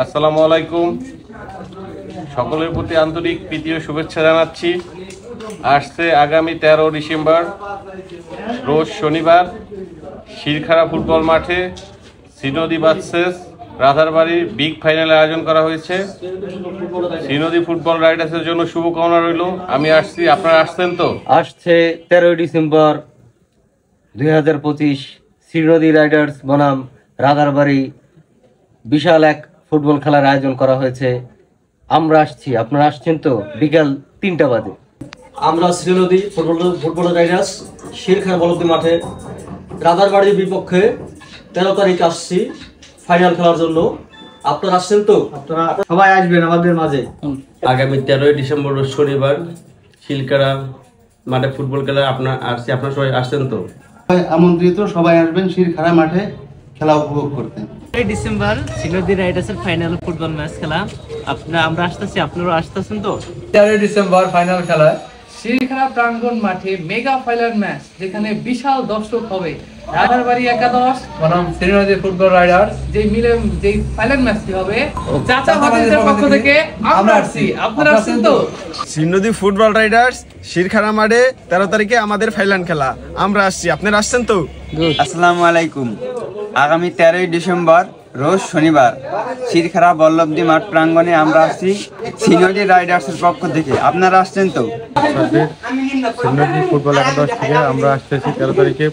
আসসালামু আলাইকুম। সকলের প্রতি আন্তরিক প্রীতি ও শুভেচ্ছা জানাচ্ছি। আসছে আগামী 13 ডিসেম্বর রোজ শনিবার শিরখারা ফুটবল মাঠে শ্রীনদী ভার্সেস রাধারবাড়ির বিগ ফাইনালের আয়োজন করা হয়েছে। শ্রীনদী ফুটবল রাইডার্সের জন্য শুভকামনা রইল। আমি আসছি, আপনারা আসছেন তো? আসছে 13 ডিসেম্বর 2025 শ্রীনদী রাইডার্স বনাম রাধারবাড়ি বিশাল এক ফুটবল খেলার আয়োজন করা হয়েছে। আমরা আসছি, আপনারা আসছেন তো? বিকাল 3টা বাজে আমরা শ্রীনদী ফুটবল রাইডার্স শিরখানা বলদি মাঠে রাধারবাড়ির বিপক্ষে 13 তারিখ আসছি ফাইনাল খেলার জন্য। আপনারা আসছেন তো? আপনারা সবাই আসবেন আমাদের মাঝে। আগামী 13 ডিসেম্বর শনিবার শিলকারা মাঠে ফুটবল খেলা আপনারা সবাই আসছেন তো? আমন্ত্রিত, সবাই আসবেন শিরখারা মাঠে খেলা উপভোগ করতে। 13 ডিসেম্বর শ্রীনদী রাইডার্সের ফাইনাল ফুটবল ম্যাচ খেলা আমরা আসতেছি, আপনারা আসতেছেন তো? 13 ডিসেম্বর ফাইনাল খেলা শিরখানা প্রাঙ্গণ মাঠে মেগা ফাইনাল ম্যাচ, যেখানে বিশাল দর্শক হবে। রাধারবাড়ি একাদশ বনাম শ্রীনদী ফুটবল রাইডার্স যেই ফাইনাল ম্যাচটি হবে চাচা ভাতিজার পক্ষ থেকে আমরা আসছি, আপনারা আসছেন তো? শ্রীনদী ফুটবল রাইডার্স শিরখানা মাঠে 13 তারিখে আমাদের ফাইনাল খেলা, আমরা আসছি, আপনারা আসছেন তো? আসসালামু আলাইকুম। আগামী 13 ডিসেম্বর রোজ শনিবার শিরখারা বল্লভদী মাঠ প্রাঙ্গণে আমরা আসছি শ্রীনদী রাইডার্সের পক্ষ থেকে, আপনারা আসছেন তো? শ্রীনদী ফুটবল একাদশ থেকে আমরা আসতেছি 13 তারিখে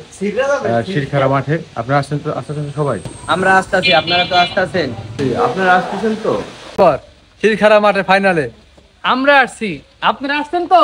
শিরখারা মাঠে, আপনারা আসছেন তো? আসতেছেন সবাই? আমরা আসতেছি, আপনারা তো আসতেছেন? আপনারা আসতেছেন তো? শিরখানা মাঠে ফাইনালে আমরা আসছি, আপনারা আসছেন তো?